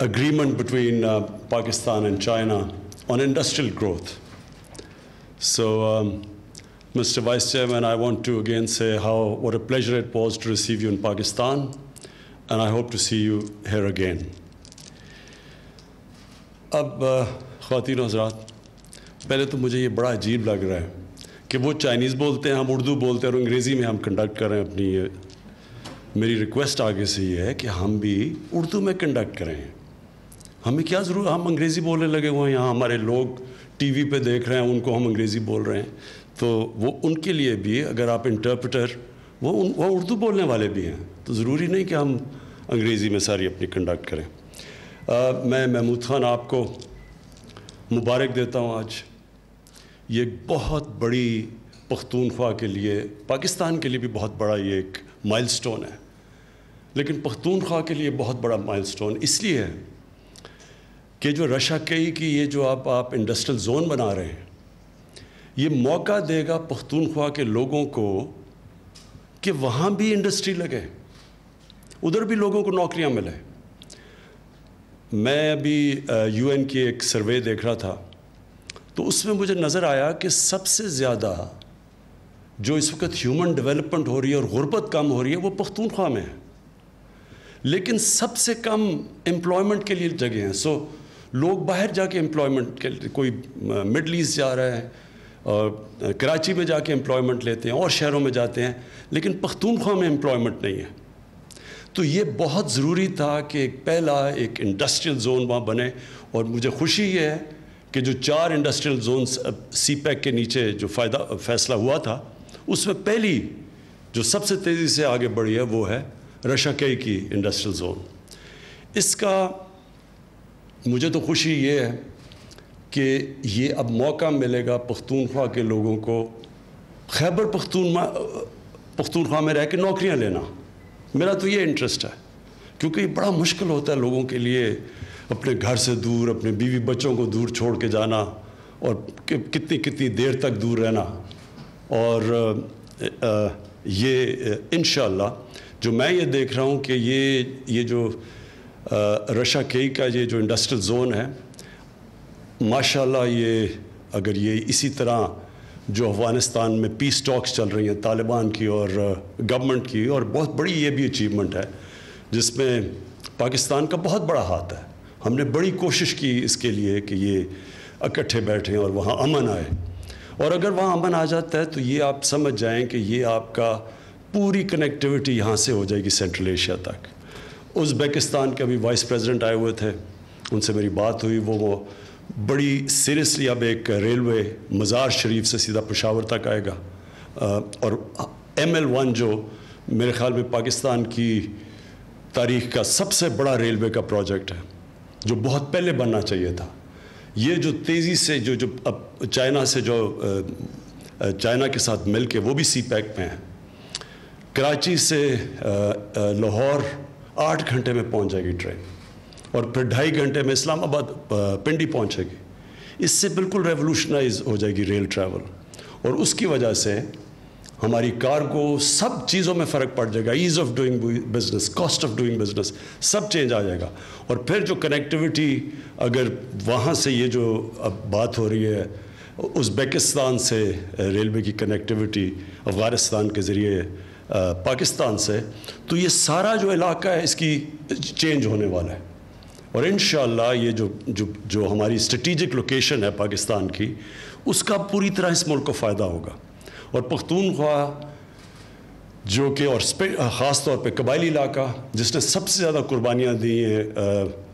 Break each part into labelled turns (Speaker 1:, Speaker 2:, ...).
Speaker 1: agreement between Pakistan and China on industrial growth. So, Mr. Vice Chairman, I want to again say what a pleasure it was to receive you in Pakistan, and I hope to see you here again. اب خواتین و حضرات، پہلے تو مجھے یہ بڑا عجیب لگ رہا ہے کہ وہ چائنیز بولتے ہیں، ہم اردو بولتے ہیں اور انگریزی میں ہم کنڈکٹ کر رہے ہیں اپنی میری ریکویسٹ آگے سے یہ ہے کہ ہم بھی اردو میں کنڈکٹ کریں. ہمیں کیا ضرورت، ہم انگریزی بولنے لگے ہوئے ہیں، یہاں ہمارے لوگ ٹی وی پہ دیکھ رہے ہیں، ان کو ہم انگریزی بول رہے ہیں، تو وہ ان کے لیے بھی اگر آپ انٹرپریٹر وہ اردو بولنے والے بھی ہیں، تو ضروری نہیں کہ ہم انگریزی میں ساری اپنی کنڈکٹ کریں. میں محمود خان آپ کو مبارک دیتا ہوں. آج یہ ایک بہت بڑی پختونخوا کے لیے، پاکستان کے لیے بھی بہت بڑا یہ ایک مائل سٹون ہے، لیکن پختونخوا کے لیے بہت بڑا مائل سٹون اس لیے ہے کہ جو رشا کئی کی یہ جو آپ انڈسٹریل زون بنا رہے ہیں، یہ موقع دے گا پختونخوا کے لوگوں کو کہ وہاں بھی انڈسٹری لگے، ادھر بھی لوگوں کو نوکریاں ملیں. میں ابھی یو این کی ایک سروے دیکھ رہا تھا، تو اس میں مجھے نظر آیا کہ سب سے زیادہ جو اس وقت ہیومن ڈیولپمنٹ ہو رہی ہے اور غربت کم ہو رہی ہے وہ پختونخوا میں ہے، لیکن سب سے کم امپلائمنٹ کے لیے جگہ ہیں. سو لوگ باہر جا کے امپلائمنٹ کے لیے، کوئی مڈل ایسٹ جا رہا ہے اور کراچی میں جا کے امپلائمنٹ لیتے ہیں اور شہروں میں جاتے ہیں، لیکن پختونخوا میں امپلائمنٹ نہیں ہے. تو یہ بہت ضروری تھا کہ ایک انڈسٹریل زون وہاں بنے، اور مجھے خوشی یہ ہے کہ جو 4 انڈسٹریل زونز سی پیک کے نیچے جو فیصلہ ہوا تھا، اس میں پہلی جو سب سے تیزی سے آگے بڑھی ہے وہ ہے رشا کئی کی انڈسٹریل زون. اس کا مجھے تو خوشی یہ ہے کہ یہ اب موقع ملے گا پختونخوا کے لوگوں کو خیبر پختونخوا میں رہ کے نوکریاں لینا. میرا تو یہ انٹرسٹ ہے، کیونکہ یہ بڑا مشکل ہوتا ہے لوگوں کے لیے اپنے گھر سے دور، اپنے بیوی بچوں کو دور چھوڑ کے جانا، اور کتنی دیر تک دور رہنا. اور یہ انشاءاللہ جو میں یہ دیکھ رہا ہوں کہ یہ جو رشا کئی کا یہ جو انڈسٹریل زون ہے، ماشاءاللہ یہ اگر یہ اسی طرح جو افغانستان میں پیس ٹاکس چل رہی ہیں طالبان کی اور گورنمنٹ کی، اور بہت بڑی یہ بھی اچیومنٹ ہے جس میں پاکستان کا بہت بڑا ہاتھ ہے. ہم نے بڑی کوشش کی اس کے لیے کہ یہ اکٹھے بیٹھیں اور وہاں امن آئے، اور اگر وہاں امن آ جاتا ہے تو یہ آپ سمجھ جائیں کہ یہ آپ کا پوری کنیکٹیوٹی یہاں سے ہو جائے گی سینٹرل ایشیا تک. ازبیکستان کے بھی وائس پریزیڈنٹ آئے ہوئے تھے، ان سے میری بات ہوئی، وہ بڑی سیریسلی اب ایک ریلوے مزار شریف سے سیدھا پشاور تک آئے گا، اور ML1 جو میرے خیال میں پاکستان کی تاریخ کا سب سے بڑا ریلوے کا پروجیکٹ ہے، جو بہت پہلے بننا چاہیے تھا. یہ جو تیزی سے جو اب چائنا سے چائنا کے ساتھ مل کے وہ بھی سی پیک میں ہے، کراچی سے لاہور 8 گھنٹے میں پہنچ جائے گی ٹرین، اور پھر 2.5 گھنٹے میں اسلام آباد پنڈی پہنچے گی. اس سے بالکل ریولوشنائز ہو جائے گی ریل ٹریول، اور اس کی وجہ سے ہماری کارگو سب چیزوں میں فرق پڑ جائے گا. Ease of doing business, cost of doing business, سب چینج آ جائے گا. اور پھر جو کنیکٹیوٹی، اگر وہاں سے یہ جو اب بات ہو رہی ہے ازبیکستان سے ریلوے کی کنیکٹیوٹی افغانستان کے ذریعے پاکستان سے، تو یہ سارا جو علاقہ ہے اس کی چینج ہونے والا ہے. اور انشاءاللہ یہ جو ہماری اسٹریٹجک لوکیشن ہے پاکستان کی، اس کا پوری طرح اس ملک کو فائدہ ہوگا. اور پختونخوا جو کہ، اور خاص طور پہ قبائلی علاقہ جس نے سب سے زیادہ قربانیاں دی ہیں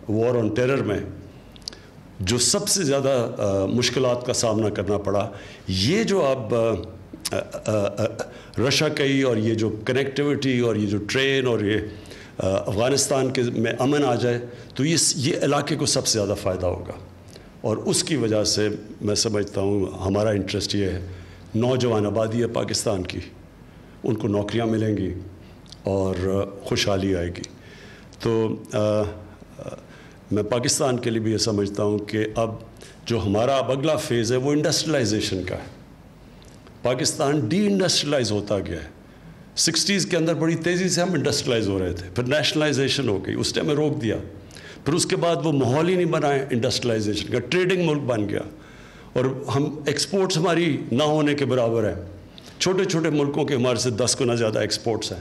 Speaker 1: وار آن ٹیرر میں، جو سب سے زیادہ مشکلات کا سامنا کرنا پڑا، یہ جو اب رشا کئی اور یہ جو کنیکٹیوٹی اور یہ جو ٹرین اور یہ افغانستان کے میں امن آ جائے، تو یہ علاقے کو سب سے زیادہ فائدہ ہوگا. اور اس کی وجہ سے میں سمجھتا ہوں ہمارا انٹرسٹ یہ ہے، نوجوان آبادی ہے پاکستان کی، ان کو نوکریاں ملیں گی اور خوشحالی آئے گی. تو میں پاکستان کے لیے بھی یہ سمجھتا ہوں کہ اب جو ہمارا اب اگلا فیز ہے وہ انڈسٹریلائزیشن کا ہے. پاکستان ڈی انڈسٹریلائز ہوتا گیا ہے. 60s کے اندر بڑی تیزی سے ہم انڈسٹریلائز ہو رہے تھے، پھر نیشنلائزیشن ہو گئی، اس ٹائم میں روک دیا. پھر اس کے بعد وہ ماحول ہی نہیں بنا ہے انڈسٹریلائزیشن کا، ٹریڈنگ ملک بن گیا اور ہم ایکسپورٹس ہماری نہ ہونے کے برابر ہیں، چھوٹے چھوٹے ملکوں کے ہمارے سے 10 گنا زیادہ ایکسپورٹس ہیں.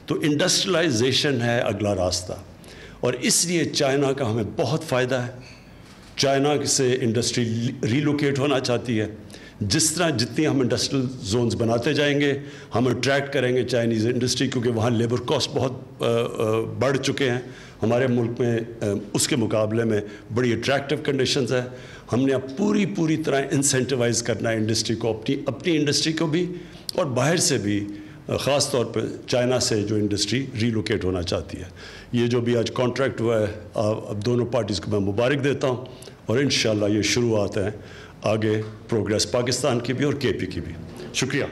Speaker 1: تو انڈسٹریلائزیشن ہے اگلا راستہ، اور اس لیے چائنا کا ہمیں بہت فائدہ ہے. چائنا سے انڈسٹری ریلوکیٹ ہونا چاہتی ہے. جس طرح جتنی ہم انڈسٹریل زونز بناتے جائیں گے ہم اٹریکٹ کریں گے چائنیز انڈسٹری، کیونکہ وہاں لیبر کاسٹ بہت بڑھ چکے ہیں. ہمارے ملک میں اس کے مقابلے میں بڑی اٹریکٹیو کنڈیشنز ہیں. ہم نے اب پوری طرح انسینٹیوائز کرنا ہے انڈسٹری کو، اپنی انڈسٹری کو بھی اور باہر سے بھی، خاص طور پہ چائنا سے جو انڈسٹری ریلوکیٹ ہونا چاہتی ہے. یہ جو بھی آج کانٹریکٹ ہوا ہے، اب دونوں پارٹیز کو میں مبارک دیتا ہوں، اور انشاءاللہ یہ شروعات ہیں آگے پروگریس پاکستان کی بھی اور کے پی کی بھی. شکریہ.